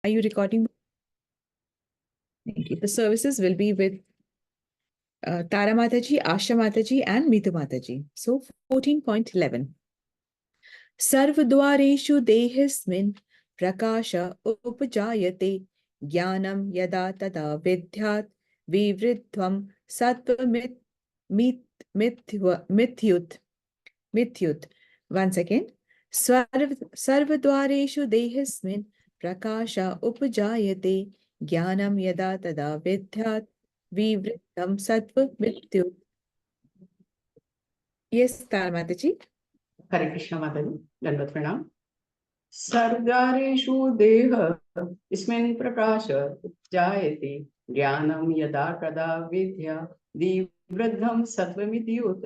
Are you recording? Thank you. The services will be with Tara Mataji, Asha Mataji, and Meetu Mataji. So 14.11. Sarvadwareshu dehismin prakasha upajayate jnanam yada tada vidyat vivridhvam sattva mithyut. Once again. Sarvadwareshu dehismin prakasha upajayate jnanam yada tada vidyat vivridhvam sattva mithyut. Yes, Tara Mataji. हरे कृष्ण माताजी, दंडवत प्रणाम। सर्गारेषु देह इसमें प्रकाश जायते ज्ञानम यदा कदा विद्या दिवृद्धम सत्वमिति युत।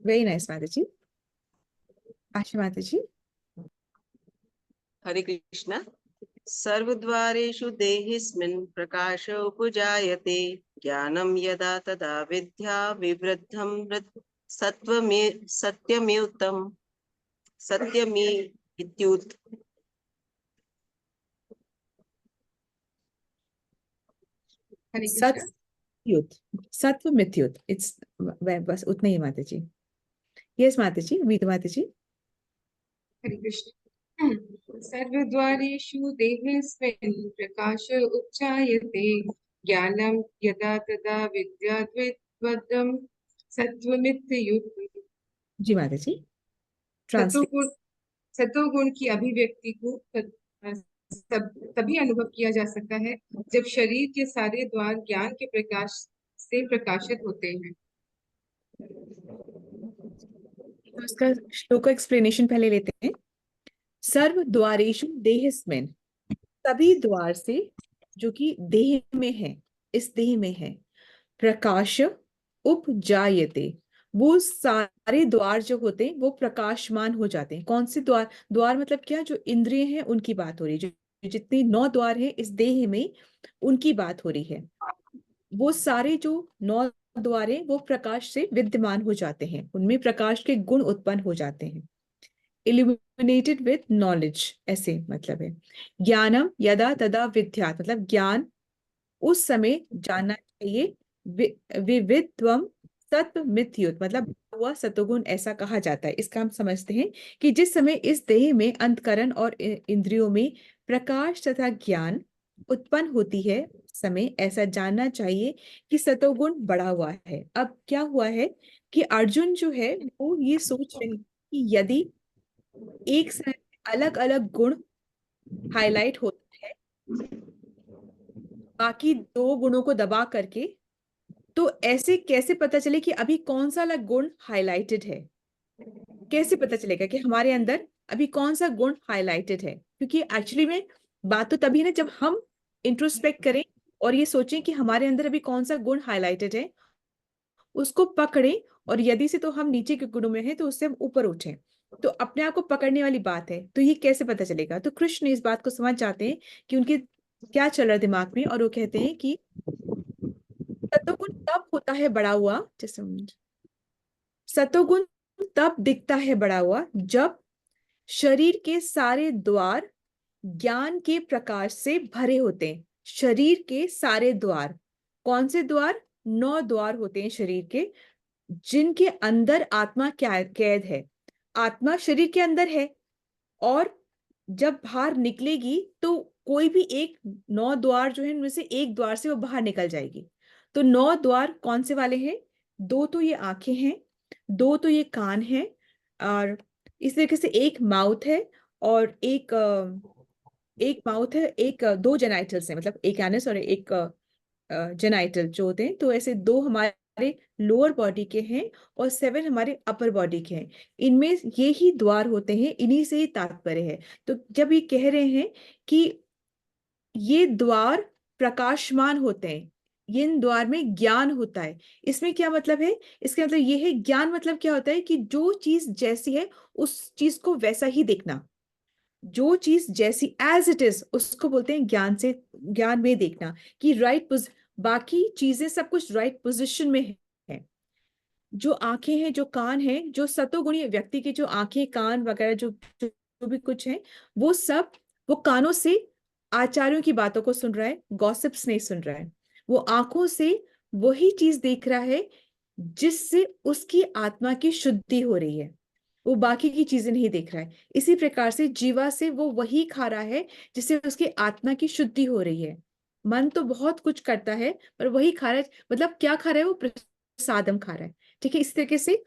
Very nice, Mataji. Asha Mataji. हरे कृष्ण। सर्वद्वारेषु देहिस्मिन् प्रकाश उपजायते ज्ञानं यदा तदा विद्या विवृद्धं सत्यमेव इत्युत। सत्व मिथ्युत। It's बस उतना ही माताजी। Yes, माताजी। वीत माताजी। हरे कृष्ण। सर्वद्वारेषु देहेस्मिन् प्रकाश उपजायते ज्ञानं यदा तदा विद्याद्वैतवद्यं सत्त्वमित्युत। जी माताजी। सतोगुण की अभिव्यक्ति को तभी अनुभव किया जा सकता है जब शरीर के सारे द्वार ज्ञान के प्रकाश से प्रकाशित होते हैं। तो इसका श्लोक एक्सप्लेनेशन पहले लेते हैं। सर्व द्वारेषु देहिस्मिन्, सभी द्वार से जो कि देह में है, इस देह में है, प्रकाश उपजायते, वो सारे द्वार जो होते हैं वो प्रकाशमान हो जाते हैं। कौन से द्वार? द्वार मतलब क्या? जो इंद्रिय हैं उनकी बात हो रही है। जो जितने 9 द्वार हैं इस देह में उनकी बात हो रही है। वो सारे जो 9 द्वार हैं वो प्रकाश से विद्यमान हो जाते हैं, उनमें प्रकाश के गुण उत्पन्न हो जाते हैं। इल्यूमिनेटेड विथ नॉलेज, ऐसे मतलब है। ज्ञानम यदा तदा विद्यात्, मतलब ज्ञान उस समय जानना चाहिए। विविधत्वम सत्व मिथ्युत, मतलब हुआ सतोगुण ऐसा कहा जाता है। इसका हम समझते हैं कि जिस समय इस देह में अंतकरण और इंद्रियों में प्रकाश तथा ज्ञान उत्पन्न होती है, समय ऐसा जानना चाहिए कि सतोगुण बढ़ा हुआ है। अब क्या हुआ है कि अर्जुन जो है वो ये सोच रहे हैं कि यदि एक समय अलग अलग गुण हाईलाइट होता है बाकी 2 गुणों को दबा करके, तो ऐसे कैसे पता चले कि अभी कौन सा अलग गुण हाईलाइटेड है? कैसे पता चलेगा कि हमारे अंदर अभी कौन सा गुण हाईलाइटेड है? क्योंकि एक्चुअली में बात तो तभी ना जब हम इंट्रोस्पेक्ट करें और ये सोचें कि हमारे अंदर अभी कौन सा गुण हाईलाइटेड है, उसको पकड़ें, और यदि से तो हम नीचे के गुणों में हैं तो उससे हम ऊपर उठें। तो अपने आप को पकड़ने वाली बात है। तो ये कैसे पता चलेगा? तो कृष्ण इस बात को समझ जाते हैं कि उनके क्या चल रहा है दिमाग में, और वो कहते हैं कि सतोगुण तब होता है बड़ा हुआ, जैसे सतोगुण तब दिखता है बड़ा हुआ जब शरीर के सारे द्वार ज्ञान के प्रकाश से भरे होते हैं। शरीर के सारे द्वार, कौन से द्वार? 9 द्वार होते हैं शरीर के, जिनके अंदर आत्मा कैद है। आत्मा शरीर के अंदर है, और जब बाहर निकलेगी तो कोई भी एक 9 द्वार जो है उनमें से एक द्वार से वो बाहर निकल जाएगी। तो 9 द्वार कौन से वाले हैं? 2 तो ये आंखें हैं, 2 तो ये कान है, और इस तरीके से एक माउथ है, और एक माउथ है, 2 जेनाइटल्स हैं, मतलब एक एनस और एक जेनाइटल जो होते हैं। तो ऐसे 2 हमारे लोअर बॉडी के हैं और 7 हमारे अपर बॉडी के हैं। इनमें ये ही द्वार होते हैं, इन्हीं से ही तात्पर्य है। तो जब ये कह रहे हैं कि ये द्वार प्रकाशमान होते हैं, इन द्वार में ज्ञान होता है, इसमें क्या मतलब है? इसका मतलब ये है, ज्ञान मतलब क्या होता है कि जो चीज जैसी है उस चीज को वैसा ही देखना। जो चीज जैसी एज इट इज उसको बोलते हैं ज्ञान से, ज्ञान में देखना कि बाकी चीजें सब कुछ राइट पोजिशन में है। जो आंखें हैं, जो कान हैं, जो सतोगुणी व्यक्ति की जो आंखें कान वगैरह जो जो भी कुछ है, वो सब वो कानों से आचार्यों की बातों को सुन रहा है, गॉसिप्स नहीं सुन रहा है। वो आंखों से वही चीज देख रहा है जिससे उसकी आत्मा की शुद्धि हो रही है, वो बाकी की चीजें नहीं देख रहा है। इसी प्रकार से जीवा से वो वही खा रहा है जिससे उसकी आत्मा की शुद्धि हो रही है। मन तो बहुत कुछ करता है पर वही खा रहा है, मतलब क्या खा रहा है, वो प्रसादम खा रहा है। ठीक है, इस तरीके से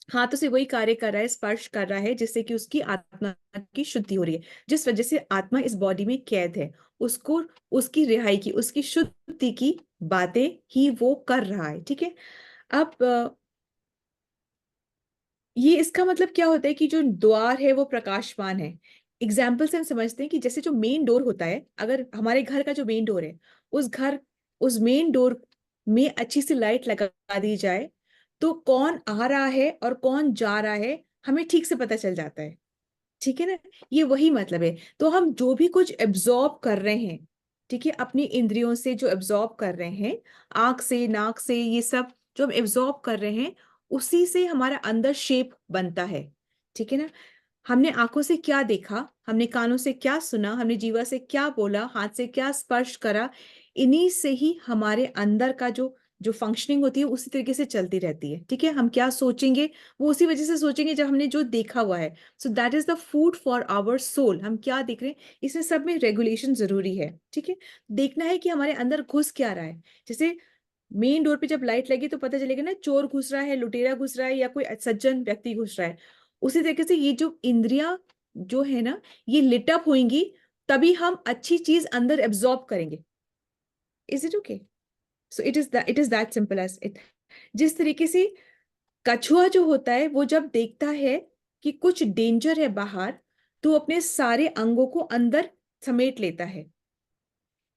हाथों से वही कार्य कर रहा है, स्पर्श कर रहा है जिससे कि उसकी आत्मा की शुद्धि हो रही है। जिस वजह से आत्मा इस बॉडी में कैद है, उसको उसकी रिहाई की, उसकी शुद्धि की बातें ही वो कर रहा है। ठीक है, अब ये इसका मतलब क्या होता है कि जो द्वार है वो प्रकाशमान है। एग्जाम्पल से हम समझते हैं कि जैसे जो मेन डोर होता है, अगर हमारे घर का जो मेन डोर है, उस मेन डोर में अच्छी सी लाइट लगा दी जाए तो कौन आ रहा है और कौन जा रहा है हमें ठीक से पता चल जाता है। ठीक है ना, ये वही मतलब है। तो हम जो भी कुछ एब्जॉर्ब कर रहे हैं, ठीक है, अपनी इंद्रियों से जो एब्जॉर्ब कर रहे हैं, आंख से, नाक से, ये सब जो हम एब्जॉर्ब कर रहे हैं, उसी से हमारा अंदर शेप बनता है। ठीक है ना, हमने आंखों से क्या देखा, हमने कानों से क्या सुना, हमने जीवा से क्या बोला, हाथ से क्या स्पर्श करा, इन्हीं से ही हमारे अंदर का जो जो फंक्शनिंग होती है उसी तरीके से चलती रहती है। ठीक है, हम क्या सोचेंगे वो उसी वजह से सोचेंगे जब हमने जो देखा हुआ है। So that is the food for our soul. हम क्या देख रहे हैं, इसमें सब में रेगुलेशन जरूरी है। ठीक है, देखना है कि हमारे अंदर घुस क्या रहा है। जैसे मेन डोर पे जब लाइट लगी तो पता चलेगा ना, चोर घुस रहा है, लुटेरा घुस रहा है, या कोई सज्जन व्यक्ति घुस रहा है। उसी तरीके से ये जो इंद्रियां जो है ना, ये लिट अप होंगी, तभी हम अच्छी चीज अंदर एब्जॉर्ब करेंगे। Is it okay? So it is that simple as it. जिस तरीके से कछुआ जो होता है वो जब देखता है कि कुछ डेंजर है बाहर, तो अपने सारे अंगों को अंदर समेट लेता है।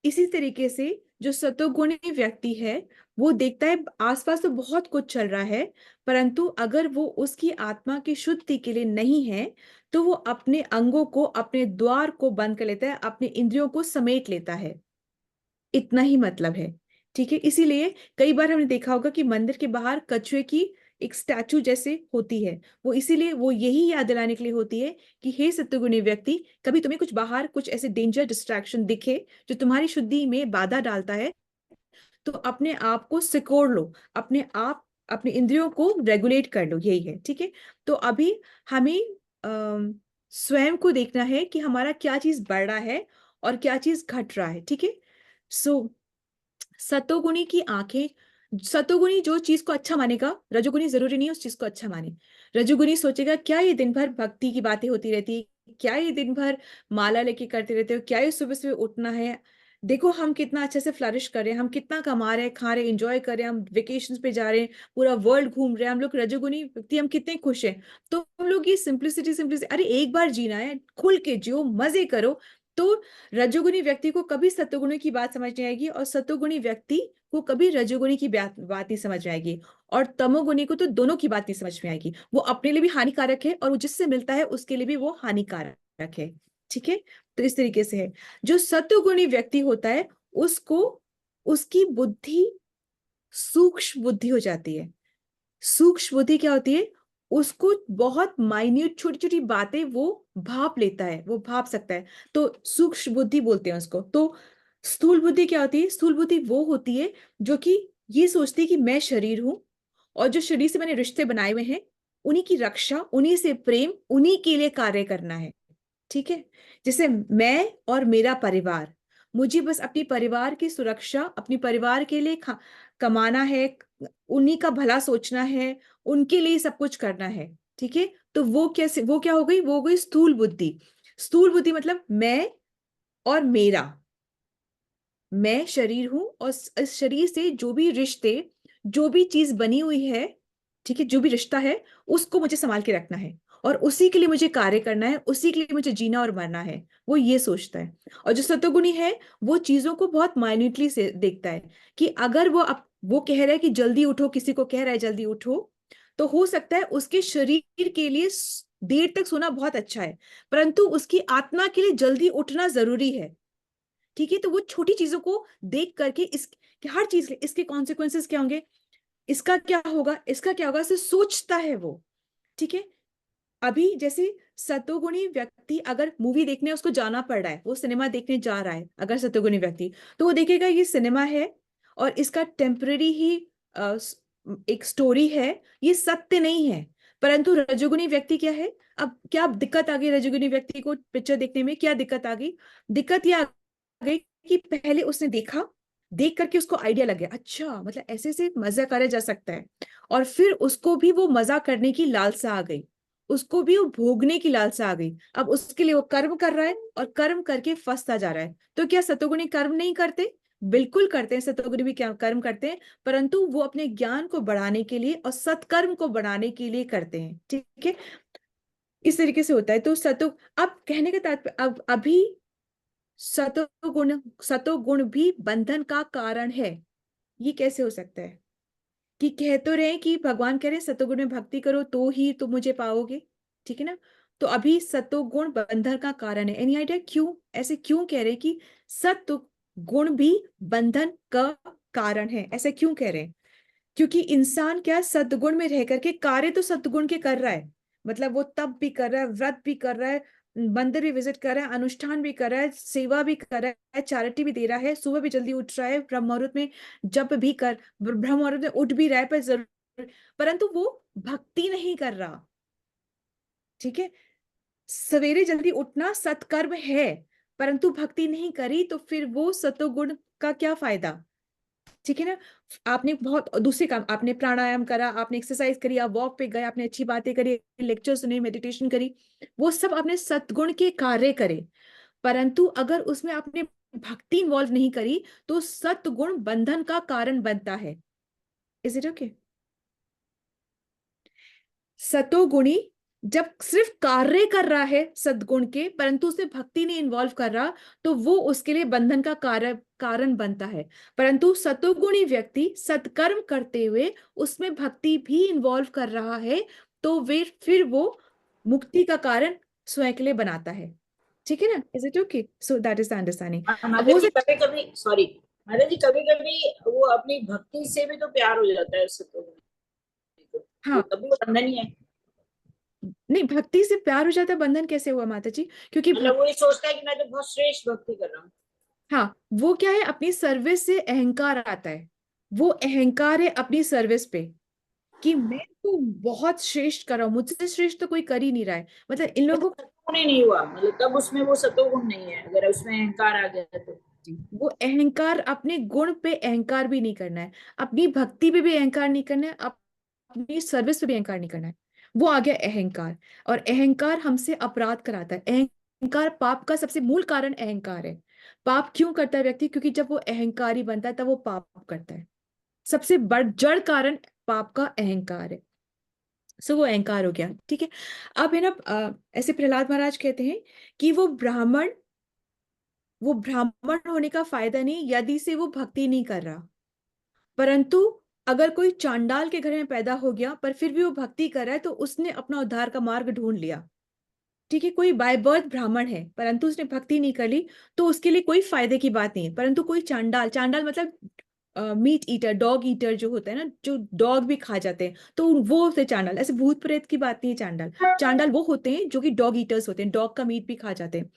इसी तरीके से जो सतोगुणी व्यक्ति है, वो देखता है आसपास तो बहुत कुछ चल रहा है, परंतु अगर वो उसकी आत्मा की शुद्धि के लिए नहीं है, तो वो अपने अंगों को, अपने द्वार को बंद कर लेता है, अपने इंद्रियों को समेट लेता है। इतना ही मतलब है। ठीक है, इसीलिए कई बार हमने देखा होगा कि मंदिर के बाहर कछुए की एक स्टैचू जैसे होती है, वो इसीलिए, वो यही याद दिलाने के लिए होती है कि हे सत्वगुणी व्यक्ति, कभी तुम्हें कुछ बाहर कुछ ऐसे डेंजर डिस्ट्रैक्शन दिखे जो तुम्हारी शुद्धि में बाधा डालता है, तो अपने आप को सिकोड़ लो, अपने आप, अपने इंद्रियों को रेगुलेट कर लो, यही है। ठीक है, तो अभी हमें स्वयं को देखना है कि हमारा क्या चीज बढ़ रहा है और क्या चीज घट रहा है। ठीक है, सो सतोगुणी की आंखें, सतोगुणी जो चीज को अच्छा मानेगा, रजोगुणी जरूरी नहीं है उस चीज को अच्छा माने। रजोगुणी सोचेगा क्या ये दिन भर भक्ति की बातें होती रहती है, क्या ये दिन भर माला लेके करते रहते हो, क्या ये सुबह सुबह उठना है, देखो हम कितना अच्छे से फ्लरिश कर रहे हैं, हम कितना कमा रहे हैं, खा रहे हैं, एंजॉय कर रहे हैं, हम वेकेशन पे जा रहे हैं, पूरा वर्ल्ड घूम रहे हैं, हम लोग रजोगुणी व्यक्ति, हम कितने खुश हैं। तो हम लोग ये सिंप्लिसिटी सिंप्लिसिटी, अरे एक बार जीना है, खुल के जियो, मजे करो। तो रजोगुणी व्यक्ति को कभी सत्वगुणी की बात समझ नहीं आएगी, और सत्वगुणी व्यक्ति को कभी रजोगुणी की बात नहीं समझ में आएगी, और तमोगुणी को तो दोनों की बात नहीं समझ में आएगी। वो अपने लिए भी हानिकारक है और वो जिससे मिलता है उसके लिए भी वो हानिकारक है। ठीक है, तो इस तरीके से है। जो सत्वगुणी व्यक्ति होता है उसको, उसकी बुद्धि सूक्ष्म बुद्धि हो जाती है। सूक्ष्म बुद्धि क्या होती है, उसको बहुत माइन्यूट छोटी छोटी बातें वो भाप लेता है, वो भाप सकता है, तो सूक्ष्म बुद्धि बोलते हैं उसको। तो स्थूल बुद्धि क्या होती है, स्थूल बुद्धि वो होती है जो कि ये सोचती है कि मैं शरीर हूं, और जो शरीर से मैंने रिश्ते बनाए हुए हैं उन्हीं की रक्षा, उन्हीं से प्रेम, उन्हीं के लिए कार्य करना है। ठीक है, जैसे मैं और मेरा परिवार, मुझे बस अपनी परिवार की सुरक्षा, अपनी परिवार के लिए कमाना है, उन्हीं का भला सोचना है, उनके लिए सब कुछ करना है। ठीक है, तो वो कैसे, वो क्या हो गई, वो हो गई स्थूल बुद्धि। स्थूल बुद्धि मतलब मैं और मेरा, मैं शरीर हूं और इस शरीर से जो भी रिश्ते, जो भी चीज बनी हुई है, ठीक है, जो भी रिश्ता है उसको मुझे संभाल के रखना है, और उसी के लिए मुझे कार्य करना है, उसी के लिए मुझे जीना और मरना है, वो ये सोचता है। और जो सतोगुणी है वो चीजों को बहुत माइन्यूटली से देखता है, कि अगर वो कह रहा है कि जल्दी उठो, किसी को कह रहा है जल्दी उठो, तो हो सकता है उसके शरीर के लिए देर तक सोना बहुत अच्छा है, परंतु उसकी आत्मा के लिए जल्दी उठना जरूरी है। ठीक है, तो वो छोटी चीजों को देख करके इस, कि हर चीज इसके कॉन्सिक्वेंसेस क्या होंगे, इसका क्या होगा, इसका क्या होगा, इसे सोचता है वो। ठीक है, अभी जैसे सतोगुणी व्यक्ति अगर मूवी देखने उसको जाना पड़ रहा है, वो सिनेमा देखने जा रहा है, अगर सतोगुणी व्यक्ति, तो वो देखेगा ये सिनेमा है और इसका टेम्पररी ही एक स्टोरी है, ये सत्य नहीं है। परंतु रजोगुणी व्यक्ति क्या है, अब क्या दिक्कत आ गई रजोगुणी व्यक्ति को पिक्चर देखने में, क्या दिक्कत आ गई? दिक्कत ये आ गई कि पहले उसने देखा, देख करके उसको आइडिया लग गया, अच्छा मतलब ऐसे से मजा करा जा सकता है, और फिर उसको भी वो मजा करने की लालसा आ गई, उसको भी वो भोगने की लालसा आ गई। अब उसके लिए वो कर्म कर रहा है और कर्म करके फंसता जा रहा है। तो क्या सतोगुणी कर्म नहीं करते? बिल्कुल करते हैं, सतोगुणी भी क्या कर्म करते हैं, परंतु वो अपने ज्ञान को बढ़ाने के लिए और सत्कर्म को बढ़ाने के लिए करते हैं। ठीक है, इस तरीके से होता है। तो अब कहने का तात्पर्य, अब अभी सतोगुण भी बंधन का कारण है। ये कैसे हो सकता है कि कह तो रहे हैं कि भगवान कह रहे हैं सतोगुण में भक्ति करो तो ही तुम मुझे पाओगे, ठीक है ना? तो अभी सतोगुण बंधन का कारण है। एनी आइडिया क्यों ऐसे क्यों कह रहे हैं कि सतोगुण भी बंधन का कारण है? ऐसे क्यों कह रहे हैं? क्योंकि इंसान क्या सतगुण में रह करके कार्य तो सतगुण के कर रहा है, मतलब वो तप भी कर रहा है, व्रत भी कर रहा है, मंदिर भी विजिट कर रहा है, अनुष्ठान भी कर रहा है, सेवा भी कर रहा है, चैरिटी भी दे रहा है, सुबह भी जल्दी उठ रहा है, ब्रह्म मुहूर्त में जप भी कर ब्रह्म मुहूर्त में उठ भी रहा है, पर जरूर, परंतु वो भक्ति नहीं कर रहा। ठीक है, सवेरे जल्दी उठना सत्कर्म है, परंतु भक्ति नहीं करी तो फिर वो सतोगुण का क्या फायदा? ठीक है ना? आपने बहुत दूसरे काम, आपने प्राणायाम करा, आपने एक्सरसाइज करी, आप वॉक पे गए, आपने अच्छी बातें करी, लेक्चर सुने, मेडिटेशन करी, वो सब आपने सद्गुण के कार्य करे, परंतु अगर उसमें आपने भक्ति इन्वॉल्व नहीं करी तो सत्गुण बंधन का कारण बनता है। Is it okay? सतोगुणी जब सिर्फ कार्य कर रहा है सद्गुण के, परंतु उसे भक्ति नहीं इन्वॉल्व कर रहा, तो वो उसके लिए बंधन का कारण बनता है। परंतु सतोगुणी व्यक्ति सत्कर्म करते हुए उसमें भक्ति भी इन्वॉल्व कर रहा है, तो वे फिर वो मुक्ति का कारण स्वयं के लिए बनाता है। ठीक है ना? Is it okay? So that is the understanding. अब हो सकता कभी कभी, सॉरी माता जी, कभी कभी वो अपनी भक्ति से भी तो प्यार हो जाता है उससे, तो हाँ, तभी वो बंधन ही है। नहीं, भक्ति से प्यार हो जाता है, बंधन कैसे हुआ माता जी? क्योंकि मतलब वो ये सोचता है कि मैं तो बहुत श्रेष्ठ भक्ति कर रहा हूँ। हाँ, वो क्या है, अपनी सर्विस से अहंकार आता है, वो अहंकार है अपनी सर्विस पे कि मैं तो बहुत श्रेष्ठ कर रहा हूँ, मुझसे श्रेष्ठ तो कोई कर ही नहीं रहा है। मतलब इन लोगों को सतोगुण ही नहीं हुआ, मतलब तब उसमें वो सतोगुण नहीं है, अगर उसमें अहंकार आ गया तो। वो अहंकार, अपने गुण पे अहंकार भी नहीं करना है, अपनी भक्ति पे भी अहंकार नहीं करना है, अपनी सर्विस पे भी अहंकार नहीं करना है, वो आ गया अहंकार। और अहंकार हमसे अपराध कराता है। अहंकार पाप का सबसे मूल कारण अहंकार है। पाप क्यों करता है व्यक्ति? क्योंकि जब वो अहंकारी बनता है तब वो पाप करता है। सबसे जड़ कारण पाप का अहंकार है। सो वो अहंकार हो गया। ठीक है, अब है ना, ऐसे प्रहलाद महाराज कहते हैं कि वो ब्राह्मण होने का फायदा नहीं यदि से वो भक्ति नहीं कर रहा, परंतु अगर कोई चांडाल के घर में पैदा हो गया पर फिर भी वो भक्ति कर रहा है तो उसने अपना उद्धार का मार्ग ढूंढ लिया। ठीक है, कोई बाय बर्थ ब्राह्मण है परंतु उसने भक्ति नहीं कर ली तो उसके लिए कोई फायदे की बात नहीं है। परंतु कोई चांडाल, चांडाल मतलब मीट ईटर, डॉग ईटर जो होता है ना, जो डॉग भी खा जाते हैं, तो वो होते हैं चांडाल। ऐसे भूत प्रेत की बात नहीं है चांडाल। चांडाल वो होते हैं जो कि डॉग ईटर्स होते हैं, डॉग का मीट भी खा जाते हैं,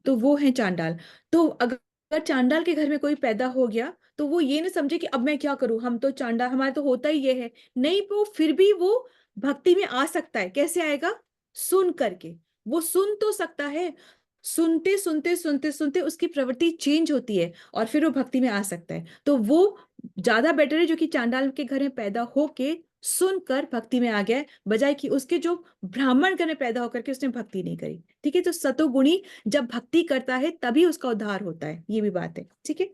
तो वो है चांडाल। तो अगर चांडाल के घर में कोई पैदा हो गया तो वो ये ना समझे कि अब मैं क्या करूं, हम तो चांडाल, हमारा तो होता ही ये है। नहीं, वो फिर भी वो भक्ति में आ सकता है। कैसे आएगा? सुन करके। वो सुन तो सकता है, सुनते सुनते सुनते सुनते उसकी प्रवृत्ति चेंज होती है और फिर वो भक्ति में आ सकता है। तो वो ज्यादा बेटर है जो कि चांडाल के घर में पैदा होके सुनकर भक्ति में आ गया है, बजाय कि उसके जो ब्राह्मण घर में पैदा होकर के उसने भक्ति नहीं करी। ठीक है, तो सतोगुणी जब भक्ति करता है तभी उसका उद्धार होता है, ये भी बात है। ठीक है,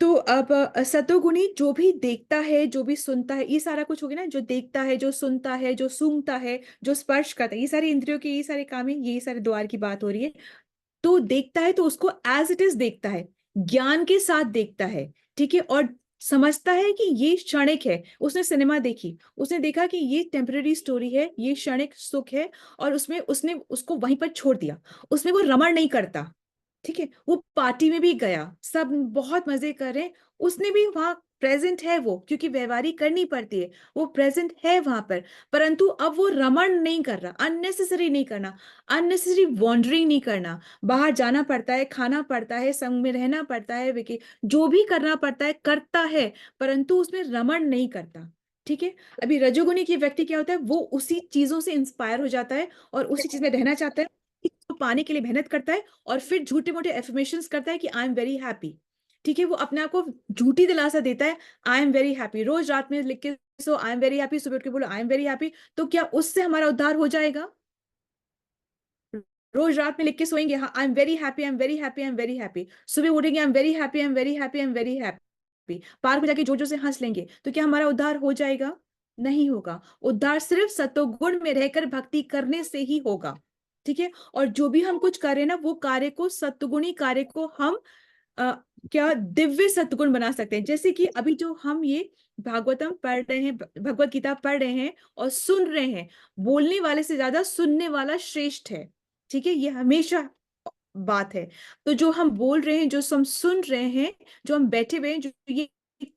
तो अब सतोगुणी जो भी देखता है, जो भी सुनता है, ये सारा कुछ हो गया ना, जो देखता है, जो सुनता है, जो सूंघता है, जो स्पर्श करता है, ये सारी इंद्रियों के ये सारे काम है, ये सारे द्वार की बात हो रही है। तो देखता है तो उसको एज इट इज देखता है, ज्ञान के साथ देखता है। ठीक है, और समझता है कि ये क्षणिक है। उसने सिनेमा देखी, उसने देखा कि ये टेम्पररी स्टोरी है, ये क्षणिक सुख है, और उसमें उसने उसको वहीं पर छोड़ दिया, उसमें वो रमण नहीं करता। ठीक है, वो पार्टी में भी गया, सब बहुत मजे कर रहे हैं, उसने भी वहां प्रेजेंट है वो, क्योंकि व्यवहारी करनी पड़ती है, वो प्रेजेंट है वहां पर, परंतु अब वो रमण नहीं कर रहा, अननेसेसरी नहीं करना, अननेसेसरी वॉन्डरिंग नहीं करना, बाहर जाना पड़ता है, खाना पड़ता है, संग में रहना पड़ता है, जो भी करना पड़ता है करता है, परंतु उसमें रमण नहीं करता। ठीक है, अभी रजोगुणी की व्यक्ति क्या होता है, वो उसी चीजों से इंस्पायर हो जाता है और उसी चीज में रहना चाहता है, तो पाने के लिए मेहनत करता है और फिर झूठे मोटे एफर्मेशंस करता है कि आई एम वेरी हैप्पी। ठीक है, वो अपने आप को झूठी दिलासा देता है, आई एम वेरी हैप्पी, रोज रात में लिख के सो आई एम वेरी हैप्पी, सुबह उठ के बोलो आई एम वेरी हैप्पी, तो क्या उससे हमारा उद्धार हो जाएगा? रोज रात में लिख के सोएंगे, हाँ I am very happy, I am very happy, I am very happy, सुबह उठेंगे I am very happy, I am very happy, I am very happy, park में जाके जोर जोर से हंस लेंगे, तो क्या हमारा उद्धार हो जाएगा? नहीं होगा। उद्धार सिर्फ सतोगुण में रहकर भक्ति करने से ही होगा। ठीक है, और जो भी हम कुछ कर रहे हैं ना, वो कार्य को, सत्गुणी कार्य को हम क्या दिव्य सत्गुण बना सकते हैं। जैसे कि अभी जो हम ये भागवतम पढ़ रहे हैं, भगवत गीता पढ़ रहे हैं और सुन रहे हैं, बोलने वाले से ज्यादा सुनने वाला श्रेष्ठ है। ठीक है, ये हमेशा बात है। तो जो हम बोल रहे हैं, जो हम सुन रहे हैं, जो हम बैठे हुए हैं, जो ये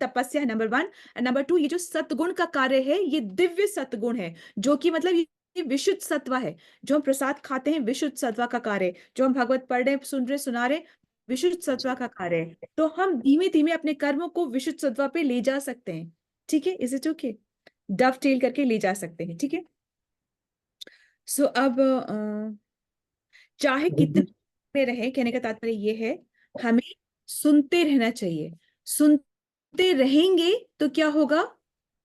तपस्या है नंबर 1, नंबर 2 ये जो सतगुण का कार्य है, ये दिव्य सतगुण है, जो कि मतलब ये विशुद्ध सत्व है। जो हम प्रसाद खाते हैं, विशुद्ध सत्व का कार्य है। जो हम भगवत पढ़ रहे हैं, सुन रहे, सुना रहे, विशुद्ध सत्व का कार्य है। तो हम धीमे धीमे अपने कर्मों को विशुद्ध सत्व पे ले जा सकते हैं। ठीक है, इज इट ओके? डवटेल करके ले जा सकते हैं। ठीक है, सो अब चाहे कितने में रहे, कहने का तात्पर्य ये है, हमें सुनते रहना चाहिए। सुनते रहेंगे तो क्या होगा,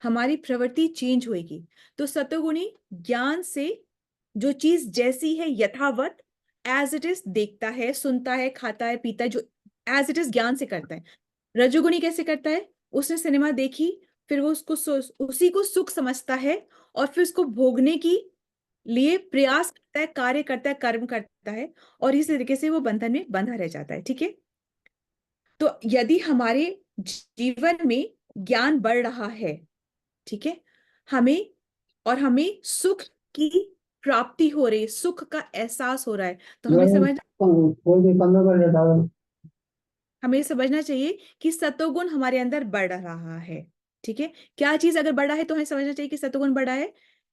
हमारी प्रवृत्ति चेंज होगी। तो सतोगुणी ज्ञान से जो चीज जैसी है यथावत एज इट इज देखता है, सुनता है, खाता है, पीता है, जो एज इट इज ज्ञान से करता है। रजोगुणी कैसे करता है, उसने सिनेमा देखी, फिर वो उसको उसी को सुख समझता है और फिर उसको भोगने की लिए प्रयास करता है, कार्य करता है, कर्म करता है, और इस तरीके से वो बंधन में बंधा रह जाता है। ठीक है, तो यदि हमारे जीवन में ज्ञान बढ़ रहा है, ठीक है, हमें और हमें सुख की प्राप्ति हो रही है, सुख का एहसास हो रहा है, तो हमें समझना चाहिए कि सतोगुण हमारे अंदर बढ़ रहा है। ठीक है, क्या चीज अगर बढ़ा है तो हमें समझना चाहिए कि सतोगुण बढ़ा है,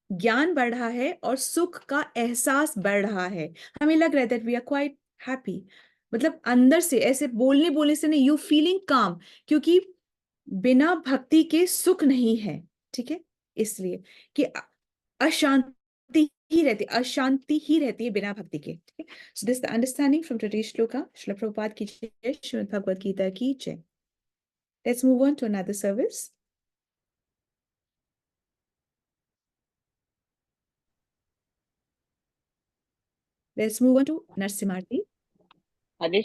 ज्ञान बढ़ रहा है और सुख का एहसास बढ़ रहा है। हमें लग रहा है that we are quite happy, मतलब अंदर से, ऐसे बोलने बोलने से नहीं, यू फीलिंग काम, क्योंकि बिना भक्ति के सुख नहीं है। ठीक है, इसलिए कि अशांति ही रहती, अशांति ही रहती है बिना भक्ति के। ठीक है, so this the understanding from today's shloka. Shrila Prabhupada की जय, श्रीमद् भगवद गीता की जय। Let's move on to another service. Let's move on to Narsimati. Hare